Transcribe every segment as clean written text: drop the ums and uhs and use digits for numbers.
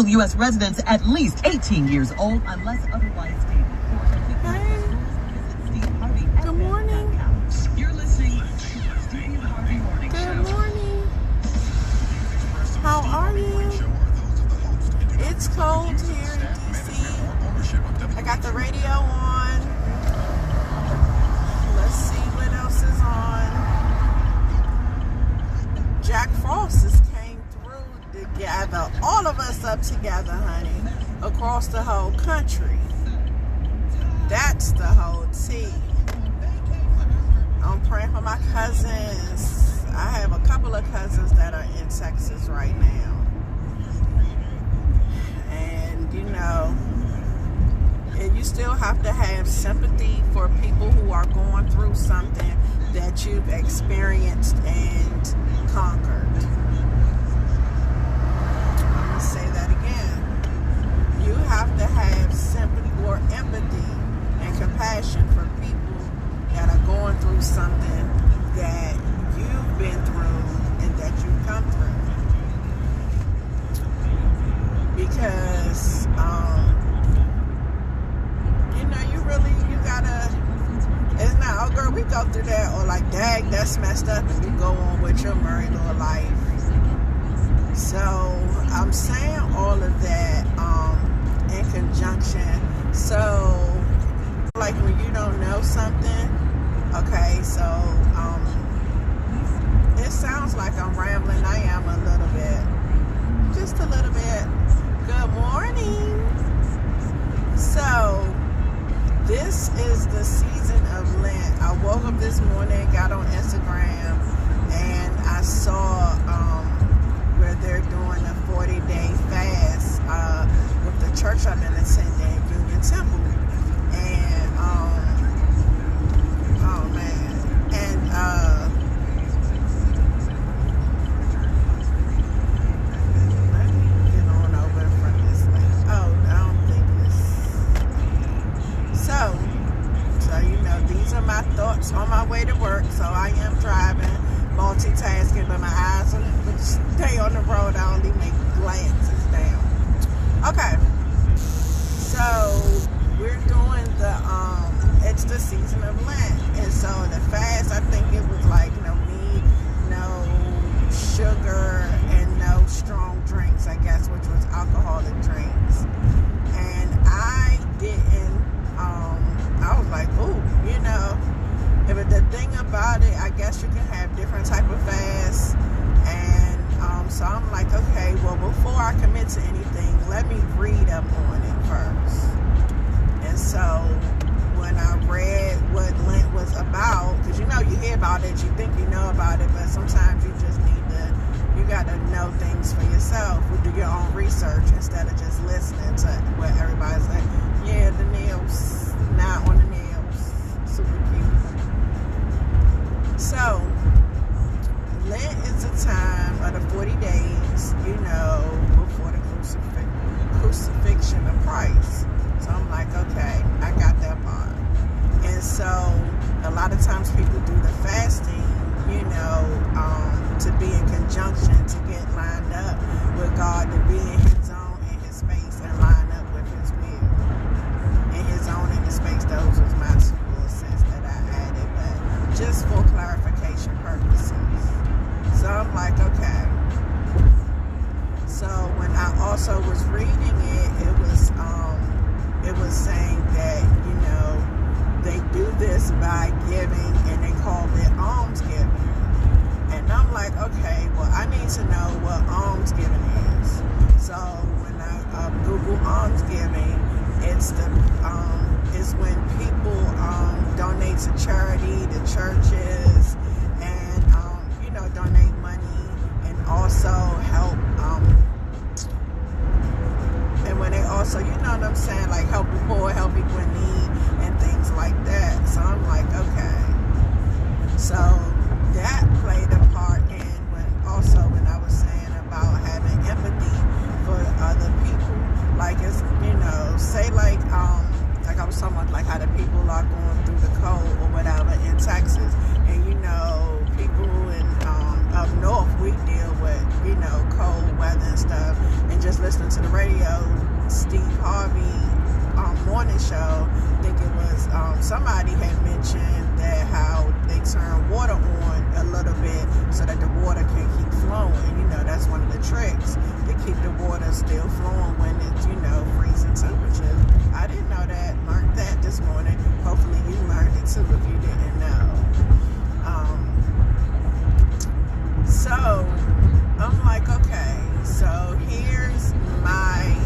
legal U.S. residents at least 18 years old unless otherwise stated. Good morning. You're listening to the Steve Harvey Morning Show. Good morning. How are you? It's cold here in DC. I got the radio on. Let's see what else is on. Jack Frost has came through to gather all of us up together, honey, across the whole country. That's the whole tea. I'm praying for my cousins. I have a couple of cousins that are in Texas right now. And, you know, you still have to have sympathy for people who are going through something that you've experienced and conquered. I'm going to say that again. You have to have sympathy or empathy and compassion for people that are going through something that you've been through and that you've come through. Because, you know, you gotta, it's not, oh girl, we go through that, or like, dang, that's messed up, and you go on with your married little life. So, I'm saying all of that in conjunction. So, like when you don't know something, okay, so it sounds like I'm rambling. I am a little bit, just a little bit. Good morning. So this is the season of Lent. I woke up this morning, got on Instagram, and I saw where they're doing a 40-day fast with the church I'm in attending, Union Temple. And oh man, and let me get on over in front of this lady. Oh, I don't think this. So you know, these are my thoughts on my way to work. So I am driving, multitasking, but my eyes will stay on the road. I only make glances down. Okay, so we're doing it's the season of Lent, and so the fast, I think it was like no meat, no sugar, and no strong drinks, I guess, which was alcoholic drinks. And I didn't, I was like, ooh, you know, but the thing about it, I guess you can have different type of fasts, and so I'm like, okay, well, before I commit to anything, let me read up on it first. And so when I read what Lent was about, because you know, you hear about it, you think you know about it, but sometimes you just you got to know things for yourself, or do your own research instead of just listening to what everybody's like. Yeah, the nails, not on the nails, super cute. So Lent is a time of the 40 days, you know, before the crucifixion of Christ. So I'm like, okay, I got that part. And so a lot of times people do the fasting, you know, to be in conjunction, to get lined up with God, to be in his zone, in his space, and line up with his will. In his zone, in his space, those was my 2 little cents that I added, but just for clarification purposes. So I'm like, okay. So when I also was reading it, it was saying that, you know, they do this by giving, and they call it almsgiving. And I'm like, okay, well, I need to know what almsgiving is. So when I Google almsgiving, it's when people donate to charity, to churches, and you know, donate money, and also help. And when they also, you know what I'm saying, like help the poor, help people in need, and things like that. So I'm like, okay. So that played a part in when I was saying about having empathy for other people. Like, it's, you know, say like I was talking about like how the people are going through the cold or whatever in Texas, and you know, people in up north, we deal with, you know, cold weather and stuff, and just listening to the radio radio, Steve Harvey morning show. I think it was somebody had mentioned that how they turn water on a little bit so that the water can keep flowing. You know, that's one of the tricks to keep the water still flowing when it's, you know, freezing temperatures. I didn't know that. Learned that this morning. Hopefully you learned it too if you didn't know. So I'm like, okay, so here's my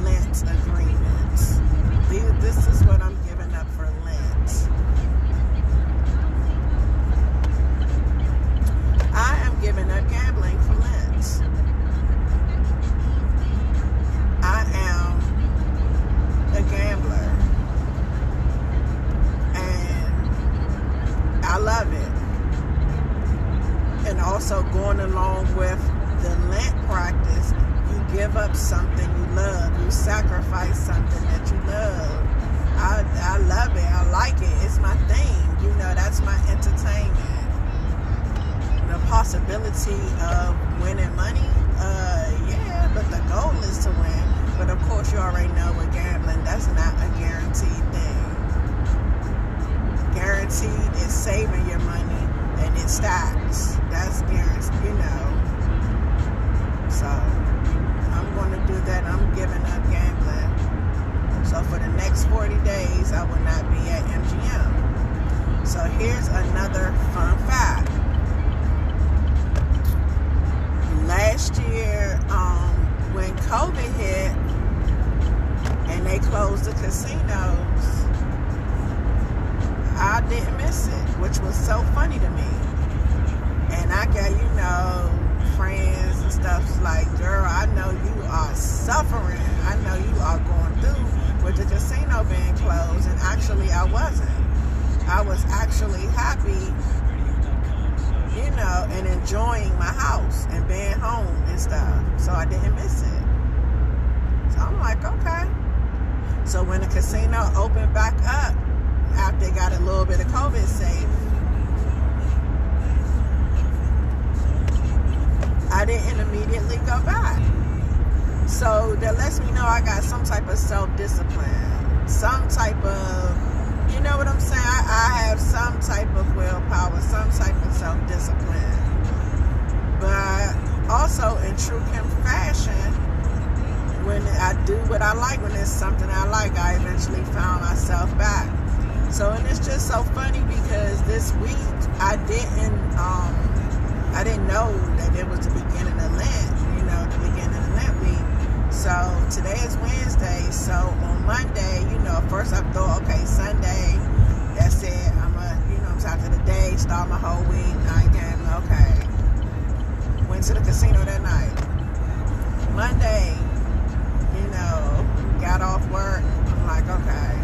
Lent agreements. This is what I'm giving up for Lent. I am giving up gambling for Lent. I am a gambler. And I love it. And also going along with the Lent practice, you give up something you love. You sacrifice something that you love. I love it. I like it. It's my thing. You know, that's my entertainment. The possibility of winning money, yeah, but the goal is to win. But of course, you already know with gambling, that's not a guaranteed thing. Guaranteed is saving your money and it stacks. That's guaranteed, you know. So I'm going to do that. I'm giving up gambling. So for the next 40 days, I will not be at MGM. So here's another fun fact. Last year, when COVID hit and they closed the casinos, I didn't miss it, which was so funny to me. And I got, you know, friends and stuff like, girl, I know you are suffering. I know you are going through with the casino being closed. And actually, I wasn't. I was actually happy, you know, and enjoying my house and being home and stuff. So I didn't miss it. So I'm like, okay. So when the casino opened back up, after they got a little bit of COVID safe, I didn't immediately go back. So that lets me know I got some type of self-discipline, some type of, you know what I'm saying? I have some type of willpower, some type of self-discipline. But also in true Kim fashion, when I do what I like, when it's something I like, I eventually found myself back. So, and it's just so funny because this week I didn't know that it was the beginning of Lent, you know, the beginning of Lent week. So today is Wednesday. So on Monday, you know, first I thought, okay, Sunday, that's it. I'm after the day, start my whole week, night game, okay. Went to the casino that night. Monday, you know, got off work. I'm like, okay,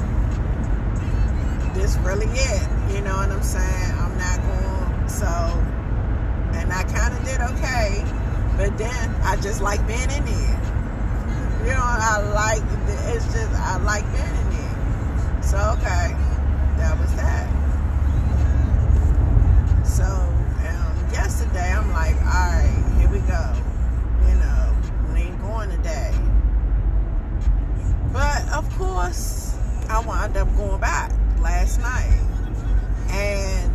this really it. You know what I'm saying? I'm not going, so, and I kind of did okay, but then I just like being in there. You know, I like being in there. So, okay, that was that. So, yesterday, I'm like, all right, here we go. You know, we ain't going today. But, of course, I wound up going back last night. And,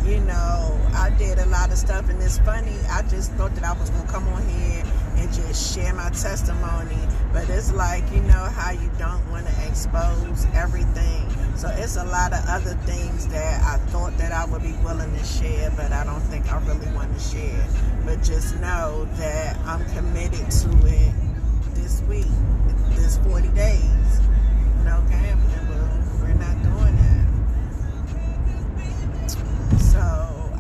you know, I did a lot of stuff, and it's funny. I just thought that I was going to come on here and just share my testimony. But it's like, you know how you don't want to expose everything. So it's a lot of other things that I thought that I would be willing to share, but I don't think I really want to share. But just know that I'm committed to it this week, this 40 days. No gambling, but we're not doing that. So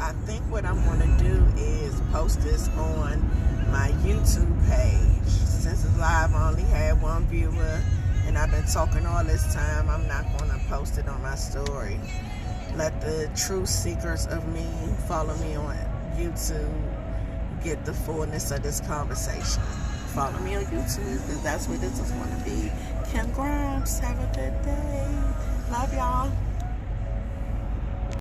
I think what I'm going to do is post this on my YouTube page. Since it's live, I only had one viewer, and I've been talking all this time. I'm not going to post it on my story. Let the true seekers of me follow me on YouTube, get the fullness of this conversation. Follow me on YouTube, because that's where this is going to be. Kim Grimes, have a good day. Love y'all.